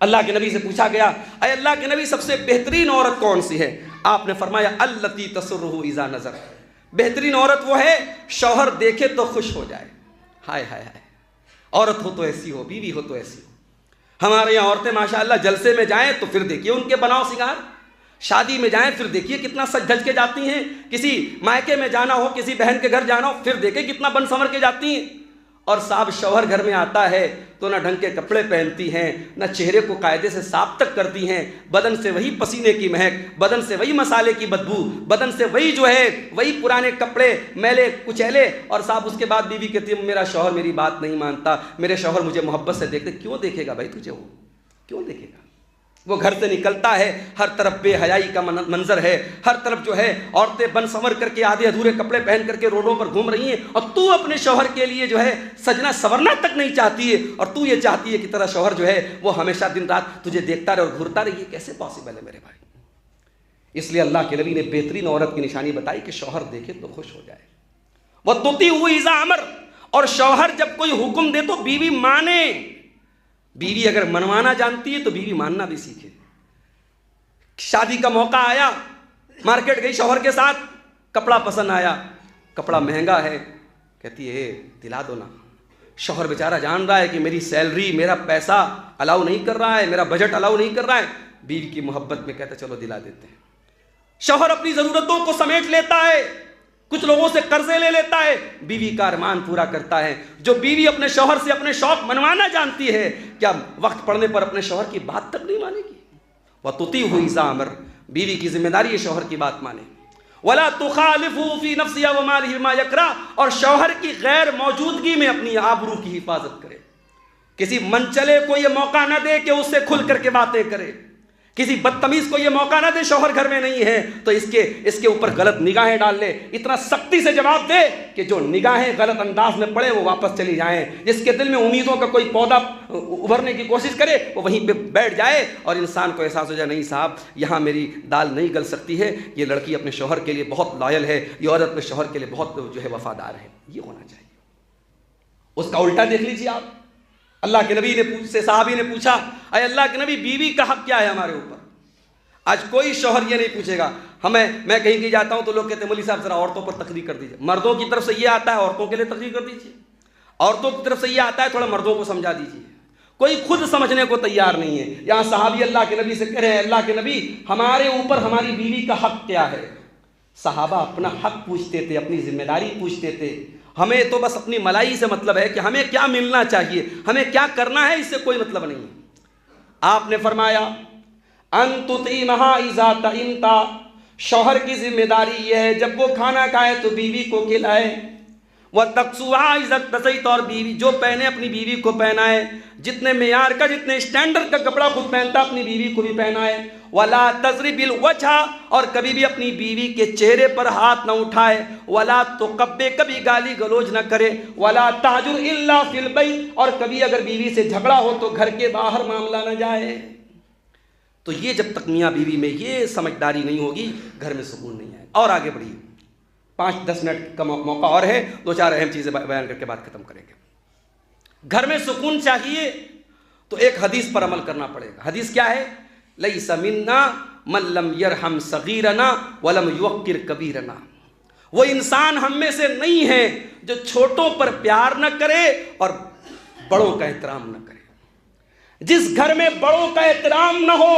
[SPEAKER 1] اللہ کے نبی سے پوچھا گیا، اے اللہ کے نبی سب سے بہترین عورت کون سی ہے؟ آپ نے فرمایا التی تسرہ اذا نظر. بہترین عورت وہ ہے شوہر دیکھے تو خوش ہو جائے. ہائے ہائے ہائے، عورت ہو تو ایسی ہو، بیوی ہو تو ایسی ہو. ہمارے یہاں عورتیں ماشاءاللہ جلسے میں جائیں تو پھر دیکھیے ان کے بناؤ سنگار، شادی میں جائیں پھر دیکھیے کتنا سج دھج کے جاتی ہیں، کسی مائکے میں جانا ہو، کسی بہن کے گھر جانا ہو پھر دیکھیں کتنا بن سنور کے جاتی ہیں. اور صاحب شوہر گھر میں آتا ہے تو نہ ڈھنگ کے کپڑے پہنتی ہیں، نہ چہرے کو قاعدے سے صاف تک کرتی ہیں، بدن سے وہی پسینے کی مہک، بدن سے وہی مسالے کی بدبو، بدن سے وہی وہی پرانے کپڑے میلے کچیلے. اور صاحب اس کے بعد بیوی کہتی ہے میرا شوہر میری بات نہیں مانتا، میرے شوہر مجھے محبت سے دیکھتے. کیوں دیکھے گا بھائی تجھے؟ وہ کیوں دیکھے گا؟ وہ گھر سے نکلتا ہے ہر طرف بے حیائی کا منظر ہے، ہر طرف جو ہے عورتیں بن سنور کر کے آدھے ادھورے کپڑے پہن کر کے روڈوں پر گھوم رہی ہیں، اور تو اپنے شوہر کے لیے جو ہے سجنا سورنا تک نہیں چاہتی ہے، اور تو یہ چاہتی ہے کہ تیرا شوہر جو ہے وہ ہمیشہ دن رات تجھے دیکھتا رہے اور گھورتا رہے. یہ کیسے پاسبل ہے میرے بھائی؟ اس لیے اللہ کے نبی نے بہترین عورت کی نشانی بتائی کہ شوہر دیکھے تو خوش ہو جائے. وَتُطِيعُهُ إِذَا أَمَرَ. اور شوہر جب کوئی حکم دے تو بیوی مانے. بیوی اگر منوانا جانتی ہے تو بیوی ماننا بھی سیکھے. شادی کا موقع آیا، مارکیٹ گئی شوہر کے ساتھ، کپڑا پسند آیا، کپڑا مہنگا ہے، کہتی ہے دلا دو نا. شوہر بیچارہ جان رہا ہے کہ میری سیلری میرا پیسہ الاؤ نہیں کر رہا ہے، میرا بجٹ الاؤ نہیں کر رہا ہے. بیوی کی محبت میں کہتا چلو دلا دیتے ہیں. شوہر اپنی ضرورتوں کو سمیٹ لیتا ہے، کچھ لوگوں سے قرضے لے لیتا ہے، بیوی کا ارمان پورا کرتا ہے. جو بیوی اپنے شوہر سے اپنے شوق منوانا جانتی ہے، کیا وقت پڑنے پر اپنے شوہر کی بات تک نہیں مانے گی؟ وَتُطِيعُهُ إِذَا أَمَرَ. بیوی کی ذمہ داری ہے شوہر کی بات مانے. وَلَا تُخَالِفُهُ فِي نَفْسِهَا وَمَالِهِ مَا يَكْرَهُ. اور شوہر کی غیر موجودگی میں اپنی آبرو کی حفاظت کرے. کسی منچلے کو یہ موقع نہ دے کہ اس سے کھل کر کے باتیں کرے، کسی بدتمیز کو یہ موقع نہ دے شوہر گھر میں نہیں ہے تو اس کے اوپر غلط نگاہیں ڈال لے. اتنا سختی سے جواب دے کہ جو نگاہیں غلط انداز میں پڑے وہ واپس چلی جائیں. جس کے دل میں امیدوں کا کوئی پودا ابھرنے کی کوشش کرے وہ وہیں پہ بیٹھ جائے اور انسان کو احساس ہو جائے نہیں صاحب یہاں میری دال نہیں گل سکتی ہے، یہ لڑکی اپنے شوہر کے لیے بہت لائل ہے، یہ عورت اپنے شوہر کے لیے بہت جو ہے وفادار ہے. یہ ہونا چاہیے. اس کا الٹا دیکھ لیجیے آپ. اللہ کے نبی سے صحابی نے پوچھا اے اللہ کے نبی بیوی کا حق کیا ہے ہمارے اوپر؟ آج کوئی شوہر یہ نہیں پوچھے گا. میں کہیں جاتا ہوں تو لوگ کہتے ہیں مولوی صاحب ذرا عورتوں پر تقریر کر دیجیے. مردوں کی طرف سے یہ آتا ہے عورتوں کے لیے تقریر کر دیجیے، عورتوں کی طرف سے یہ آتا ہے تھوڑا مردوں کو سمجھا دیجیے. کوئی خود سمجھنے کو تیار نہیں ہے. یہاں صحابی اللہ کے نبی سے کہہ رہے ہیں اللہ کے نبی ہمارے اوپر ہماری بیوی کا حق کیا ہے؟ صحابہ اپنا حق پوچھتے تھے، اپنی ذمہ داری پوچھتے تھے. ہمیں تو بس اپنی ملائی سے مطلب ہے کہ ہمیں کیا ملنا چاہیے، ہمیں کیا کرنا ہے، اس سے کوئی مطلب نہیں. آپ نے فرمایا ان تطعمھا اذا طعمت. شوہر کی ذمہ داری یہ ہے جب وہ کھانا کھائے تو بیوی کو کھلائے. وَتَقْسُوهَا إِذَا اقْتَسَيْتَ، اور بیوی جو پہنے اپنی بیوی کو پہنائے، جتنے معیار کا جتنے اسٹینڈرڈ کا کپڑا خود پہنتا اپنی بیوی کو بھی پہنائے. وَلَا تَضْرِبِ الْوَجْهَ، اور کبھی بھی اپنی بیوی کے چہرے پر ہاتھ نہ اٹھائے. وَلَا تُقَبِّ، کبھی گالی گلوچ نہ کرے. وَلَا تَهْجُرْ إِلَّا فِي الْبَيْتِ، اور کبھی اگر بیوی سے جھگڑا ہو تو گھر کے باہر معاملہ نہ جائے. تو یہ جب تک میاں بیوی میں یہ سمجھداری نہیں ہوگی گھر میں سکون نہیں آئے. اور آگے بڑھیے، 5-10 منٹ کا موقع اور ہے، 2-4 اہم چیزیں بیان کر کے بات ختم کریں گے. گھر میں سکون چاہیے تو ایک حدیث پر عمل کرنا پڑے گا. حدیث کیا ہے؟ لیس منا من لم یرحم صغیرنا ولم یوقر کبیرنا. وہ انسان ہم میں سے نہیں ہے جو چھوٹوں پر پیار نہ کرے اور بڑوں کا احترام نہ کرے. جس گھر میں بڑوں کا احترام نہ ہو،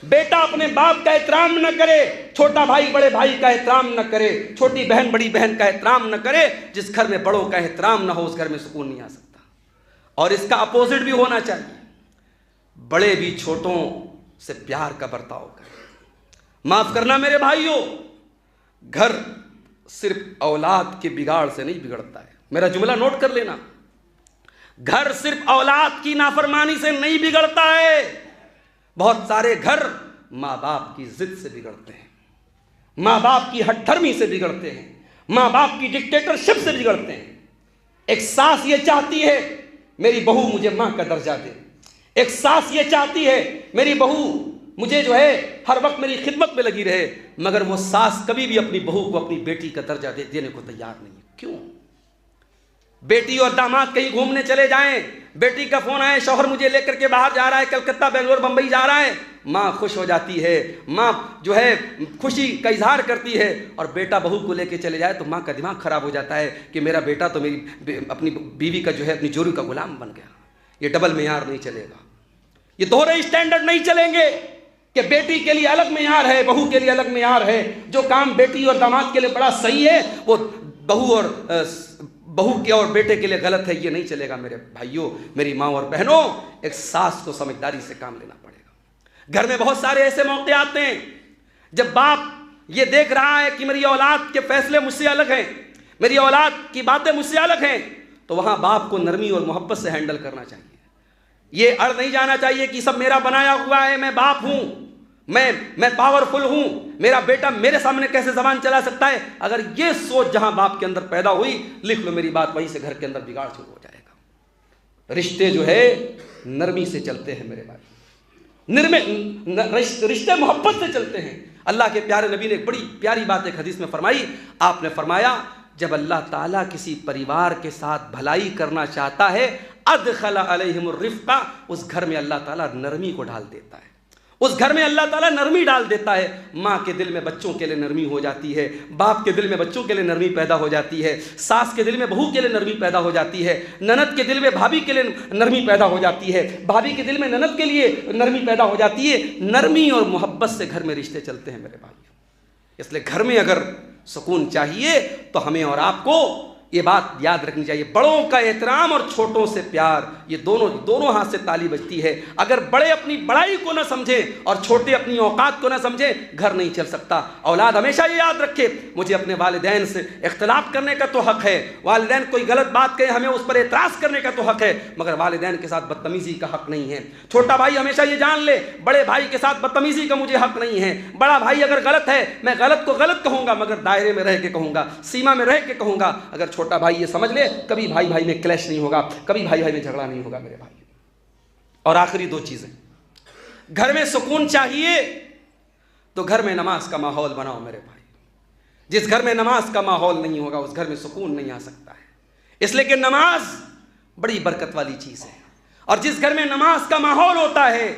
[SPEAKER 1] بیٹا اپنے باپ کا احترام نہ کرے، چھوٹا بھائی بڑے بھائی کا احترام نہ کرے، چھوٹی بہن بڑی بہن کا احترام نہ کرے، جس گھر میں بڑوں کا احترام نہ ہو اس گھر میں سکون نہیں آ سکتا. اور اس کا اپوزٹ بھی ہونا چاہیے، بڑے بھی چھوٹوں سے پیار کا برتاؤ کریں. معاف کرنا میرے بھائیوں، گھر صرف اولاد کے بگاڑ سے نہیں بگڑتا ہے. میرا جملہ نوٹ کر لینا، گھر صرف اولاد کی نافرمانی سے نہیں بگڑتا ہے. بہت سارے گھر ماں باپ کی ضد سے بگڑتے ہیں، ماں باپ کی ہٹ دھرمی سے بگڑتے ہیں، ماں باپ کی ڈکٹیٹرشپ سے بگڑتے ہیں. ایک ساس یہ چاہتی ہے میری بہو مجھے ماں کا درجہ دے، ایک ساس یہ چاہتی ہے میری بہو مجھے جو ہے ہر وقت میری خدمت میں لگی رہے، مگر وہ ساس کبھی بھی اپنی بہو کو اپنی بیٹی کا درجہ دینے کو تیار نہیں ہے. کیوں؟ بیٹی اور داماد کہیں گھومنے چلے جائیں، بیٹی کا فون آئے شوہر مجھے لے کر کے باہر جا رہا ہے، کلکتہ بنگلور بمبئی جا رہا ہے، ماں خوش ہو جاتی ہے، ماں جو ہے خوشی کا اظہار کرتی ہے. اور بیٹا بہو کو لے کے چلے جائے تو ماں کا دماغ خراب ہو جاتا ہے کہ میرا بیٹا تو میری اپنی بیوی کا جو ہے اپنی جوری کا غلام بن گیا. یہ ڈبل معیار نہیں چلے گا، یہ دوہرے اسٹینڈرڈ نہیں چلیں گے کہ بیٹی کے لیے الگ معیار ہے بہو کے لیے الگ معیار ہے. جو کام بیٹی اور داماد کے لیے بڑا صحیح ہے وہ بہو کے اور بیٹے کے لیے غلط ہے، یہ نہیں چلے گا. میرے بھائیوں، میری ماں اور بہنوں، ایک ساس کو سمجھداری سے کام لینا پڑے گا. گھر میں بہت سارے ایسے موقع آتے ہیں جب باپ یہ دیکھ رہا ہے کہ میری اولاد کے فیصلے مجھ سے الگ ہیں، میری اولاد کی باتیں مجھ سے الگ ہیں، تو وہاں باپ کو نرمی اور محبت سے ہینڈل کرنا چاہیے. یہ اڑ نہیں جانا چاہیے کہ سب میرا بنایا ہوا ہے، میں باپ ہوں، میں پاورفل ہوں، میرا بیٹا میرے سامنے کیسے زبان چلا سکتا ہے. اگر یہ سوچ جہاں باپ کے اندر پیدا ہوئی، لکھ لو میری بات، وہیں سے گھر کے اندر بگاڑ شروع ہو جائے گا. رشتے جو ہے نرمی سے چلتے ہیں میرے بھائی، رشتے محبت سے چلتے ہیں. اللہ کے پیارے نبی نے ایک بڑی پیاری بات ایک حدیث میں فرمائی. آپ نے فرمایا جب اللہ تعالیٰ کسی پریوار کے ساتھ بھلائی کرنا چاہتا ہے، ادخل علیہم الرفق، اس گھر میں اللہ تعالیٰ نرمی کو ڈال دیتا ہے، اس گھر میں اللہ تعالیٰ نرمی ڈال دیتا ہے. ماں کے دل میں بچوں کے لیے نرمی ہو جاتی ہے، باپ کے دل میں بچوں کے لیے نرمی پیدا ہو جاتی ہے، ساس کے دل میں بہو کے لیے نرمی پیدا ہو جاتی ہے، نند کے دل میں بھابھی کے لیے نرمی پیدا ہو جاتی ہے، بھابھی کے دل میں نند کے لیے نرمی پیدا ہو جاتی ہے. نرمی اور محبت سے گھر میں رشتے چلتے ہیں میرے بھائی. اس لیے گھر میں اگر سکون چاہیے تو ہمیں اور آپ کو یہ بات یاد رکھنی چاہیے، بڑوں کا احترام اور چھوٹوں سے پیار، یہ دونوں ہاتھ سے تالی بجتی ہے. اگر بڑے اپنی بڑائی کو نہ سمجھیں اور چھوٹے اپنی اوقات کو نہ سمجھیں، گھر نہیں چل سکتا. اولاد ہمیشہ یہ یاد رکھے مجھے اپنے والدین سے اختلاف کرنے کا تو حق ہے، والدین کوئی غلط بات کہے ہمیں اس پر اعتراض کرنے کا تو حق ہے، مگر والدین کے ساتھ بدتمیزی کا حق نہیں ہے. چھوٹا بھائی ہمیشہ یہ جان لے بڑے بھائی کے ساتھ بدتمیزی کا مجھے حق نہیں ہے. بڑا بھائی اگر غلط ہے میں غلط کو غلط کہوں گا، مگر دائرے میں رہ کے کہوں گا، سیما میں رہ کے کہوں گا. اگر چھوٹا بھائی یہ سمجھ لے کبھی بھائی بھائی میں کلیش نہیں ہوگا، کبھی بھائی بھائی میں جھگڑا نہیں ہوگا میرے بھائی. اور آخری 2 چیزیں، گھر میں سکون چاہیے تو گھر میں نماز کا ماحول بناؤ میرے بھائی. جس گھر میں نماز کا ماحول نہیں ہوگا اس گھر میں سکون نہیں آ سکتا ہے. اس لیے کہ نماز بڑی برکت والی چیز ہے، اور جس گھر میں نماز کا ماحول ہوتا ہے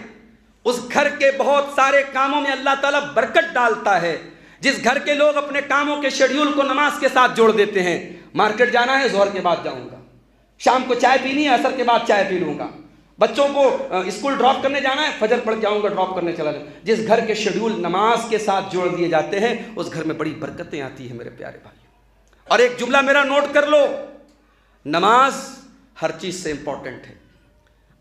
[SPEAKER 1] اس گھر کے بہت سارے کاموں میں اللہ تعالیٰ برکت ڈالتا ہے. جس گھر کے لوگ اپنے کاموں کے شیڈیول کو نماز کے ساتھ جوڑ دیتے ہیں، مارکیٹ جانا ہے ظہر کے بعد جاؤں گا، شام کو چائے پینی ہے عصر کے بعد چائے پی لوں گا، بچوں کو اسکول ڈراپ کرنے جانا ہے فجر پڑھ جاؤں گا ڈراپ کرنے چلا جاؤں. جس گھر کے شیڈیول نماز کے ساتھ جوڑ دیے جاتے ہیں اس گھر میں بڑی برکتیں آتی ہیں میرے پیارے بھائی. اور ایک جملہ میرا نوٹ کر لو، نماز ہر چیز سے امپورٹنٹ ہے.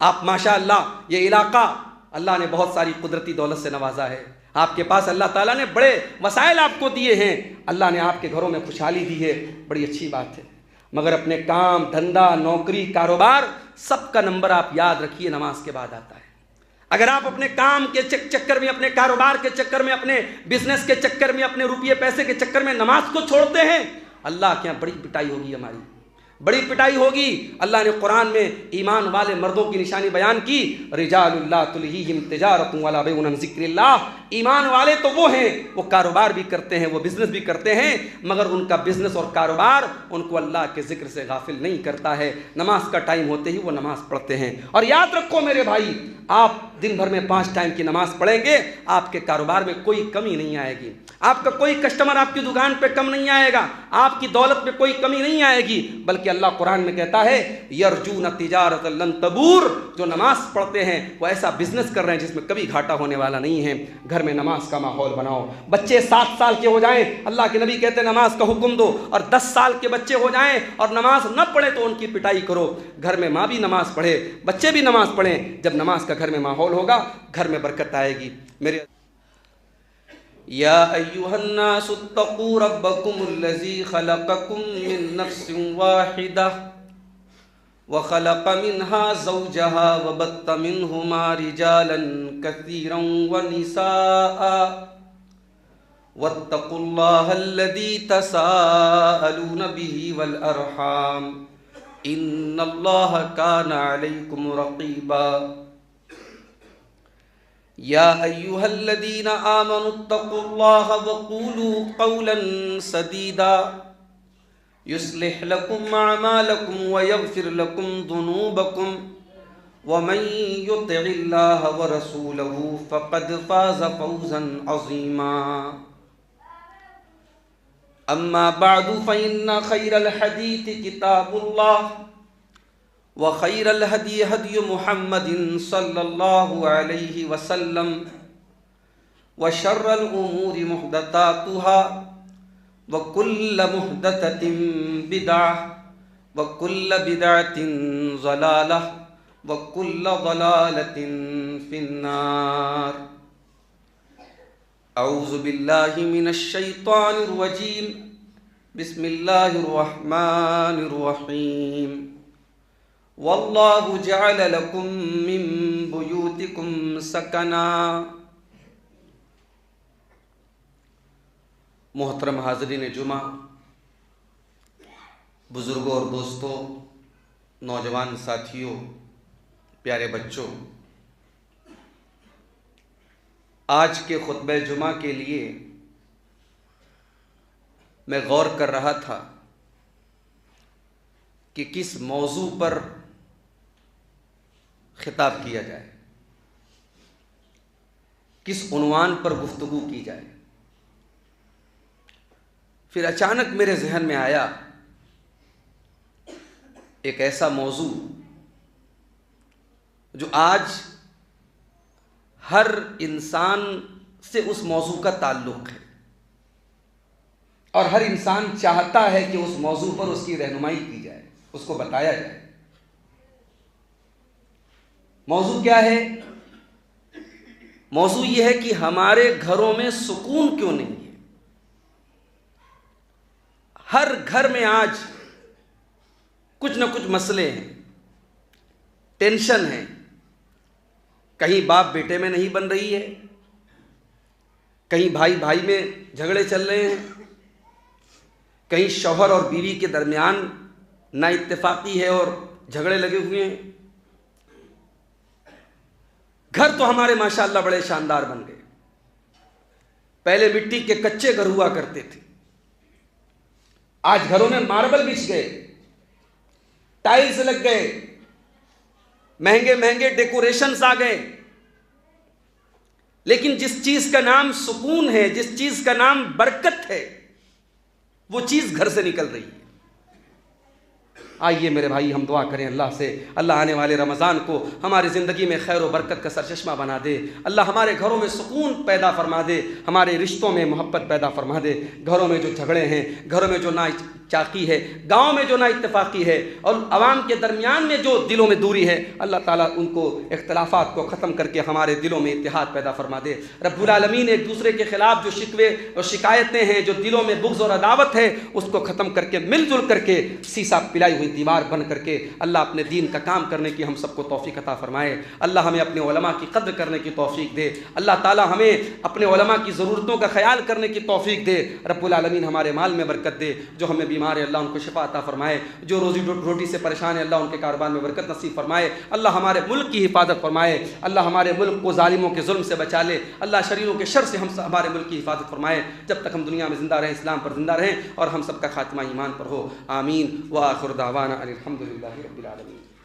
[SPEAKER 1] آپ ماشاء اللہ یہ علاقہ اللہ نے بہت ساری قدرتی دولت سے نوازا ہے، آپ کے پاس اللہ تعالیٰ نے بڑے وسائل آپ کو دیے ہیں، اللہ نے آپ کے گھروں میں خوشحالی دی ہے، بڑی اچھی بات ہے. مگر اپنے کام دھندا نوکری کاروبار سب کا نمبر آپ یاد رکھیے نماز کے بعد آتا ہے۔ اگر آپ اپنے کام کے چکر میں، اپنے کاروبار کے چکر میں، اپنے بزنس کے چکر میں، اپنے روپیے پیسے کے چکر میں نماز کو چھوڑتے ہیں، اللہ کے یہاں بڑی پٹائی ہوگی، ہماری بڑی پٹائی ہوگی۔ اللہ نے قرآن میں ایمان والے مردوں کی نشانی بیان کی، رجال اللہ تلہیہم تجارۃ ولا بیع عن ذکر اللہ۔ ایمان والے تو وہ ہیں، وہ کاروبار بھی کرتے ہیں، وہ بزنس بھی کرتے ہیں، مگر ان کا بزنس اور کاروبار ان کو اللہ کے ذکر سے غافل نہیں کرتا ہے۔ نماز کا ٹائم ہوتے ہی وہ نماز پڑھتے ہیں۔ اور یاد رکھو میرے بھائی، آپ دن بھر میں 5 ٹائم کی نماز پڑھیں گے، آپ کے کاروبار میں کوئی کمی نہیں آئے گی، آپ کا کوئی کسٹمر آپ کی دکان پہ کم نہیں آئے گا، آپ کی دولت میں کوئی کمی نہیں آئے گی، بلکہ اللہ قرآن میں کہتا ہے یرجون تجارت لن تبور، جو نماز پڑھتے ہیں وہ ایسا بزنس کر رہے ہیں جس میں کبھی گھاٹا ہونے والا نہیں ہے۔ گھر میں نماز کا ماحول بناؤ۔ بچے 7 سال کے ہو جائیں، اللہ کے نبی کہتے ہیں نماز کا حکم دو، اور 10 سال کے بچے ہو جائیں اور نماز نہ پڑھے تو ان کی پٹائی کرو۔ گھر میں ماں بھی نماز پڑھے، بچے بھی نماز پڑھیں۔ جب نماز کا گھر میں ماحول ہوگا، گھر میں برکت آئے گی۔ میرے یا ایھا الناس اتقوا ربکم الذی خلقکم من نفس واحدہ وخلق منها زوجها وبث منهما رجالا كثيرا ونساء واتقوا الله الذي تساءلون به والأرحام إن الله كان عليكم رقيبا يا أيها الذين آمنوا اتقوا الله وقولوا قولا سديدا يصلح لكم أعمالكم ويغفر لكم ذنوبكم ومن يطع الله ورسوله فقد فاز فوزا عظيما أما بعد فإن خير الحديث كتاب الله وخير الهدي هدي محمد صلى الله عليه وسلم وشر الأمور محدثاتها وَكُلَّ مُحْدَثَةٍ بِدْعَةٍ وَكُلَّ بِدْعَةٍ ضَلَالَةٍ وَكُلَّ ضَلَالَةٍ فِي النَّارِ۔ اعوذ باللہ من الشیطان الرجیم، بسم اللہ الرحمن الرحیم۔ وَاللَّهُ جَعَلَ لَكُم مِّن بُيُوتِكُمْ سَكَنًا۔ محترم حاضرین جمعہ، بزرگوں اور دوستوں، نوجوان ساتھیوں، پیارے بچوں، آج کے خطبہ جمعہ کے لیے میں غور کر رہا تھا کہ کس موضوع پر خطاب کیا جائے، کس عنوان پر گفتگو کی جائے۔ پھر اچانک میرے ذہن میں آیا ایک ایسا موضوع جو آج ہر انسان سے اس موضوع کا تعلق ہے، اور ہر انسان چاہتا ہے کہ اس موضوع پر اس کی رہنمائی کی جائے، اس کو بتایا جائے۔ موضوع کیا ہے؟ موضوع یہ ہے کہ ہمارے گھروں میں سکون کیوں نہیں ہے۔ ہر گھر میں آج کچھ نہ کچھ مسئلے ہیں، ٹینشن ہے۔ کہیں باپ بیٹے میں نہیں بن رہی ہے، کہیں بھائی بھائی میں جھگڑے چل رہے ہیں، کہیں شوہر اور بیوی کے درمیان نا اتفاقی ہے اور جھگڑے لگے ہوئے ہیں۔ گھر تو ہمارے ماشاءاللہ بڑے شاندار بن گئے۔ پہلے مٹی کے کچے گھر ہوا کرتے تھے، آج گھروں میں ماربل بچھ گئے، ٹائلز لگ گئے، مہنگے مہنگے ڈیکوریشنز آ گئے۔ لیکن جس چیز کا نام سکون ہے، جس چیز کا نام برکت ہے، وہ چیز گھر سے نکل رہی ہے۔ آئیے میرے بھائی ہم دعا کریں اللہ سے، اللہ آنے والے رمضان کو ہماری زندگی میں خیر و برکت کا سرچشمہ بنا دے، اللہ ہمارے گھروں میں سکون پیدا فرما دے، ہمارے رشتوں میں محبت پیدا فرما دے۔ گھروں میں جو جھگڑے ہیں، گھروں میں جو نا چاقی ہے، گاؤں میں جو نا اتفاقی ہے، اور عوام کے درمیان میں جو دلوں میں دوری ہے، اللہ تعالیٰ ان کو اختلافات کو ختم کر کے ہمارے دلوں میں اتحاد پیدا فرما دے۔ رب العالمین ایک دوسرے کے خلاف جو شکوے اور شکایتیں ہیں، جو دلوں میں بغض اور عداوت ہے، اس کو ختم کر کے مل جل کر کے سیسا پلائی ہوئی دیوار بن کر کے اللہ اپنے دین کا کام کرنے کی ہم سب کو توفیق عطا فرمائے۔ اللہ ہمیں اپنے علماء کی قدر کرنے کی توفیق دے، اللہ تعالیٰ ہمیں اپنے علماء کی ضرورتوں کا خیال کرنے کی توفیق دے۔ رب العالمین ہمارے مال میں برکت دے، جو ہمیں بیمار ہے اللہ ان کو شفا عطا فرمائے، جو روزی روٹی سے پریشان ہے اللہ ان کے کاروبار میں برکت نصیب فرمائے، اللہ ہمارے ملک کی حفاظت فرمائے، اللہ ہمارے ملک کو ظالموں کے ظلم سے بچا لے، اللہ شریروں کے شر سے ہمارے ملک کی حفاظت فرمائے، جب تک ہم دنیا میں زندہ رہیں اسلام پر زندہ رہیں اور ہم سب کا خاتمہ ایمان پر ہو، آمین۔ وآخر دعوانا ان الحمد للہ رب العالمین۔